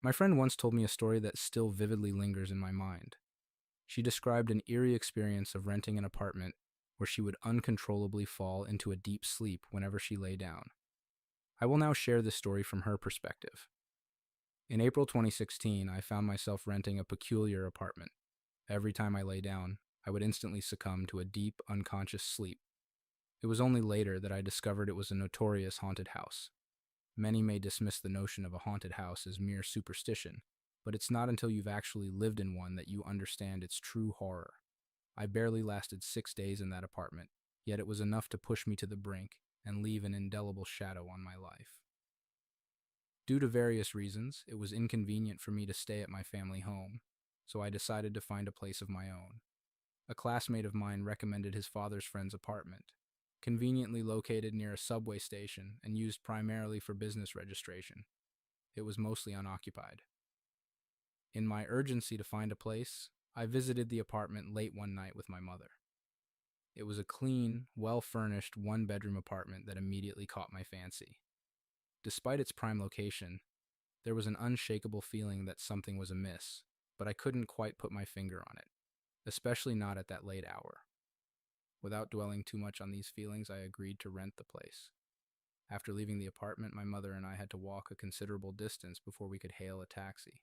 My friend once told me a story that still vividly lingers in my mind. She described an eerie experience of renting an apartment where she would uncontrollably fall into a deep sleep whenever she lay down. I will now share this story from her perspective. In April 2016, I found myself renting a peculiar apartment. Every time I lay down, I would instantly succumb to a deep, unconscious sleep. It was only later that I discovered it was a notorious haunted house. Many may dismiss the notion of a haunted house as mere superstition, but it's not until you've actually lived in one that you understand its true horror. I barely lasted 6 days in that apartment, yet it was enough to push me to the brink and leave an indelible shadow on my life. Due to various reasons, it was inconvenient for me to stay at my family home, so I decided to find a place of my own. A classmate of mine recommended his father's friend's apartment, conveniently located near a subway station and used primarily for business registration. It was mostly unoccupied. In my urgency to find a place, I visited the apartment late one night with my mother. It was a clean, well-furnished one-bedroom apartment that immediately caught my fancy. Despite its prime location, there was an unshakable feeling that something was amiss, but I couldn't quite put my finger on it, especially not at that late hour. Without dwelling too much on these feelings, I agreed to rent the place. After leaving the apartment, my mother and I had to walk a considerable distance before we could hail a taxi.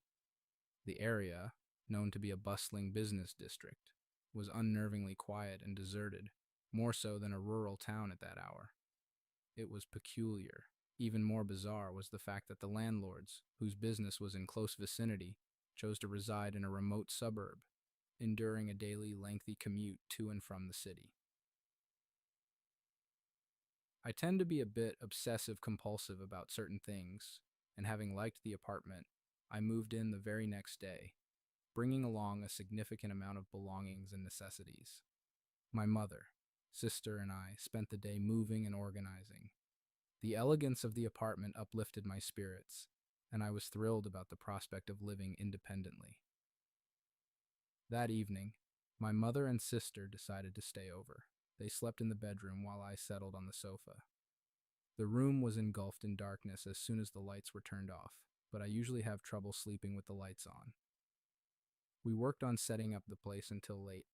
The area, known to be a bustling business district, was unnervingly quiet and deserted, more so than a rural town at that hour. It was peculiar. Even more bizarre was the fact that the landlords, whose business was in close vicinity, chose to reside in a remote suburb, enduring a daily lengthy commute to and from the city. I tend to be a bit obsessive compulsive about certain things, and having liked the apartment, I moved in the very next day, bringing along a significant amount of belongings and necessities. My mother, sister, and I spent the day moving and organizing. The elegance of the apartment uplifted my spirits, and I was thrilled about the prospect of living independently. That evening, my mother and sister decided to stay over. They slept in the bedroom while I settled on the sofa. The room was engulfed in darkness as soon as the lights were turned off, but I usually have trouble sleeping with the lights on. We worked on setting up the place until late,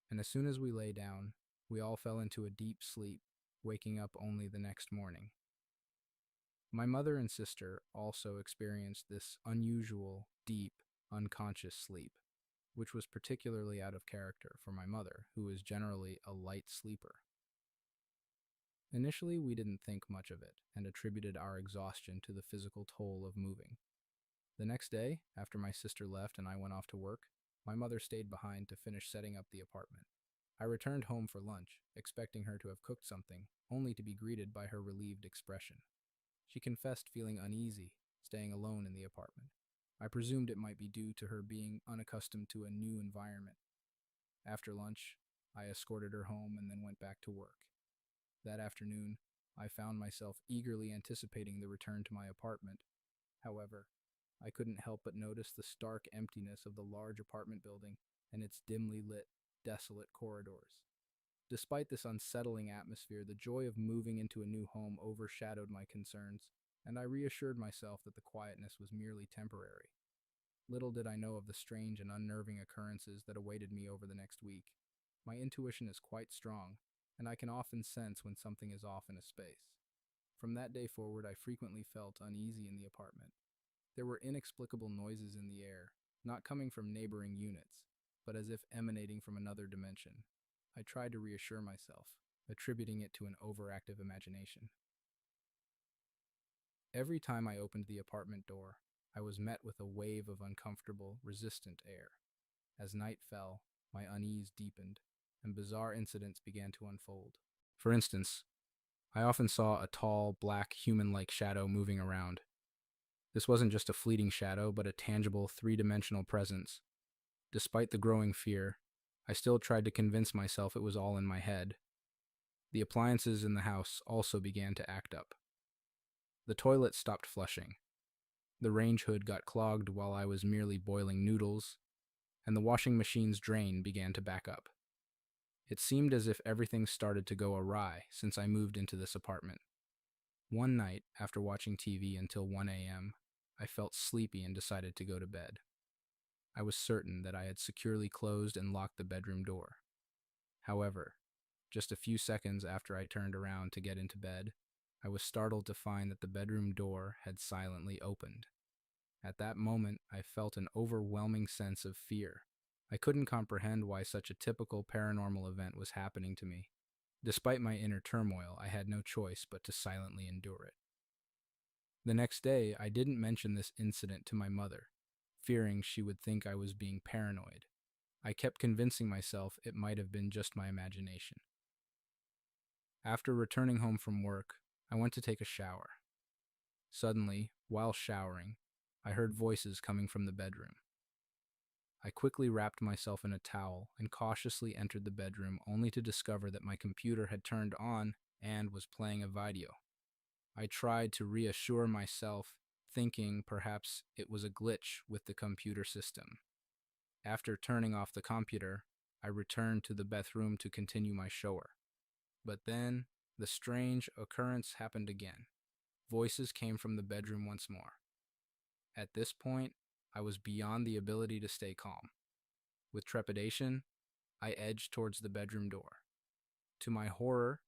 and as soon as we lay down, we all fell into a deep sleep, waking up only the next morning. My mother and sister also experienced this unusual, deep, unconscious sleep, which was particularly out of character for my mother, who is generally a light sleeper. Initially, we didn't think much of it and attributed our exhaustion to the physical toll of moving. The next day, after my sister left and I went off to work, my mother stayed behind to finish setting up the apartment. I returned home for lunch, expecting her to have cooked something, only to be greeted by her relieved expression. She confessed feeling uneasy, staying alone in the apartment. I presumed it might be due to her being unaccustomed to a new environment. After lunch, I escorted her home and then went back to work. That afternoon, I found myself eagerly anticipating the return to my apartment. However, I couldn't help but notice the stark emptiness of the large apartment building and its dimly lit, desolate corridors. Despite this unsettling atmosphere, the joy of moving into a new home overshadowed my concerns, and I reassured myself that the quietness was merely temporary. Little did I know of the strange and unnerving occurrences that awaited me over the next week. My intuition is quite strong, and I can often sense when something is off in a space. From that day forward, I frequently felt uneasy in the apartment. There were inexplicable noises in the air, not coming from neighboring units, but as if emanating from another dimension. I tried to reassure myself, attributing it to an overactive imagination. Every time I opened the apartment door, I was met with a wave of uncomfortable, resistant air. As night fell, my unease deepened, and bizarre incidents began to unfold. For instance, I often saw a tall, black, human-like shadow moving around. This wasn't just a fleeting shadow, but a tangible, three-dimensional presence. Despite the growing fear, I still tried to convince myself it was all in my head. The appliances in the house also began to act up. The toilet stopped flushing. The range hood got clogged while I was merely boiling noodles, and the washing machine's drain began to back up. It seemed as if everything started to go awry since I moved into this apartment. One night, after watching TV until 1 a.m., I felt sleepy and decided to go to bed. I was certain that I had securely closed and locked the bedroom door. However, just a few seconds after I turned around to get into bed, I was startled to find that the bedroom door had silently opened. At that moment, I felt an overwhelming sense of fear. I couldn't comprehend why such a typical paranormal event was happening to me. Despite my inner turmoil, I had no choice but to silently endure it. The next day, I didn't mention this incident to my mother, fearing she would think I was being paranoid. I kept convincing myself it might have been just my imagination. After returning home from work, I went to take a shower. Suddenly, while showering, I heard voices coming from the bedroom. I quickly wrapped myself in a towel and cautiously entered the bedroom only to discover that my computer had turned on and was playing a video. I tried to reassure myself, thinking perhaps it was a glitch with the computer system. After turning off the computer, I returned to the bathroom to continue my shower. But then, the strange occurrence happened again. Voices came from the bedroom once more. At this point, I was beyond the ability to stay calm. With trepidation, I edged towards the bedroom door. To my horror,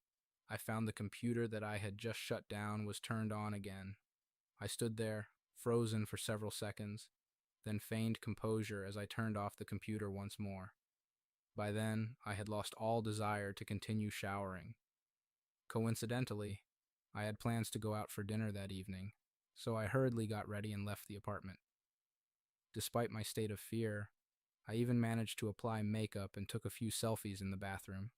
I found the computer that I had just shut down was turned on again. I stood there, frozen for several seconds, then feigned composure as I turned off the computer once more. By then, I had lost all desire to continue showering. Coincidentally, I had plans to go out for dinner that evening, so I hurriedly got ready and left the apartment. Despite my state of fear, I even managed to apply makeup and took a few selfies in the bathroom.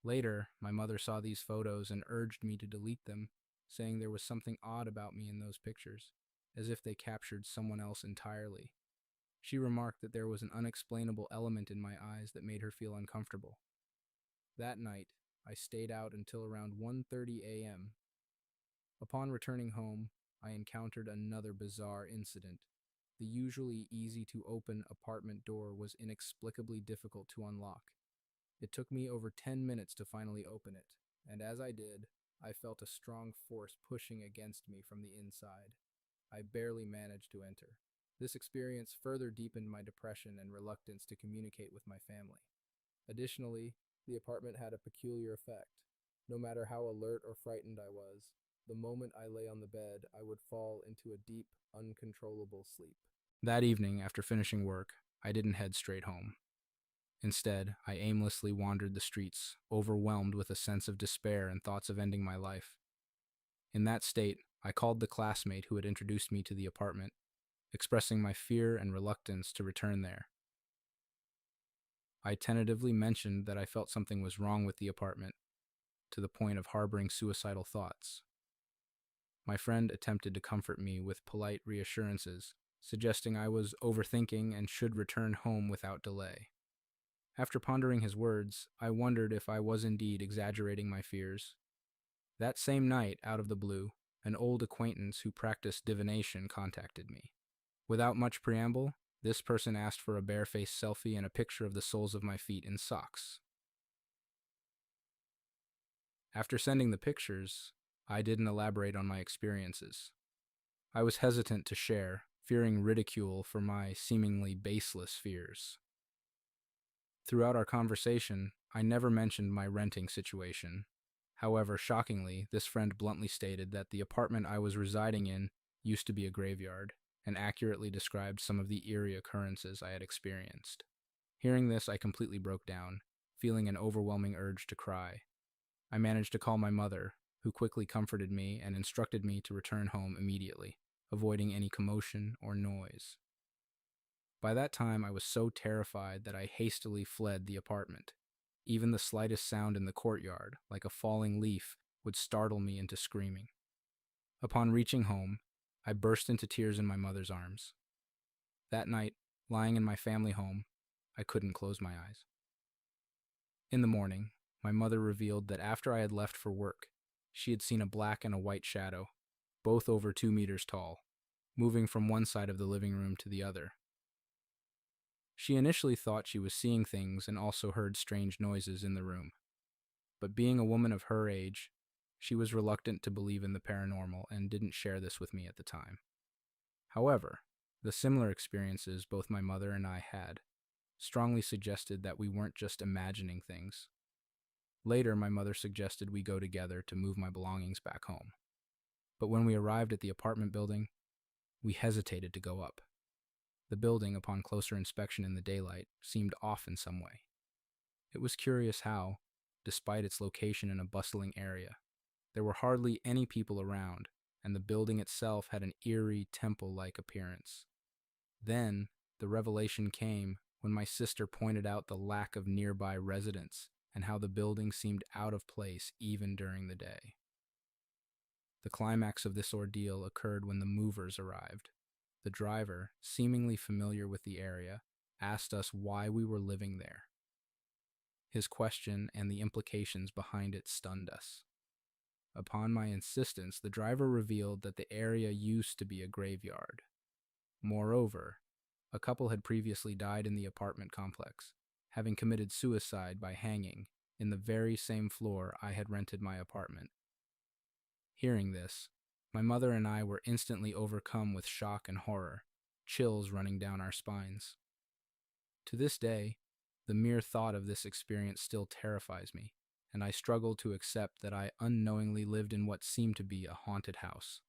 Later, my mother saw these photos and urged me to delete them, saying there was something odd about me in those pictures, as if they captured someone else entirely. She remarked that there was an unexplainable element in my eyes that made her feel uncomfortable. That night, I stayed out until around 1:30 a.m. Upon returning home, I encountered another bizarre incident. The usually easy-to-open apartment door was inexplicably difficult to unlock. It took me over 10 minutes to finally open it, and as I did, I felt a strong force pushing against me from the inside. I barely managed to enter. This experience further deepened my depression and reluctance to communicate with my family. Additionally, the apartment had a peculiar effect. No matter how alert or frightened I was, the moment I lay on the bed, I would fall into a deep, uncontrollable sleep. That evening, after finishing work, I didn't head straight home. Instead, I aimlessly wandered the streets, overwhelmed with a sense of despair and thoughts of ending my life. In that state, I called the classmate who had introduced me to the apartment, expressing my fear and reluctance to return there. I tentatively mentioned that I felt something was wrong with the apartment, to the point of harboring suicidal thoughts. My friend attempted to comfort me with polite reassurances, suggesting I was overthinking and should return home without delay. After pondering his words, I wondered if I was indeed exaggerating my fears. That same night, out of the blue, an old acquaintance who practiced divination contacted me. Without much preamble, this person asked for a bare-faced selfie and a picture of the soles of my feet in socks. After sending the pictures, I didn't elaborate on my experiences. I was hesitant to share, fearing ridicule for my seemingly baseless fears. Throughout our conversation, I never mentioned my renting situation. However, shockingly, this friend bluntly stated that the apartment I was residing in used to be a graveyard, and accurately described some of the eerie occurrences I had experienced. Hearing this, I completely broke down, feeling an overwhelming urge to cry. I managed to call my mother, who quickly comforted me and instructed me to return home immediately, avoiding any commotion or noise. By that time, I was so terrified that I hastily fled the apartment. Even the slightest sound in the courtyard, like a falling leaf, would startle me into screaming. Upon reaching home, I burst into tears in my mother's arms. That night, lying in my family home, I couldn't close my eyes. In the morning, my mother revealed that after I had left for work, she had seen a black and a white shadow, both over 2 meters tall, moving from one side of the living room to the other. She initially thought she was seeing things and also heard strange noises in the room. But being a woman of her age, she was reluctant to believe in the paranormal and didn't share this with me at the time. However, the similar experiences both my mother and I had strongly suggested that we weren't just imagining things. Later, my mother suggested we go together to move my belongings back home. But when we arrived at the apartment building, we hesitated to go up. The building, upon closer inspection in the daylight, seemed off in some way. It was curious how, despite its location in a bustling area, there were hardly any people around, and the building itself had an eerie, temple-like appearance. Then, the revelation came when my sister pointed out the lack of nearby residents and how the building seemed out of place even during the day. The climax of this ordeal occurred when the movers arrived. The driver, seemingly familiar with the area, asked us why we were living there. His question and the implications behind it stunned us. Upon my insistence, the driver revealed that the area used to be a graveyard. Moreover, a couple had previously died in the apartment complex, having committed suicide by hanging in the very same floor I had rented my apartment. Hearing this, my mother and I were instantly overcome with shock and horror, chills running down our spines. To this day, the mere thought of this experience still terrifies me, and I struggle to accept that I unknowingly lived in what seemed to be a haunted house.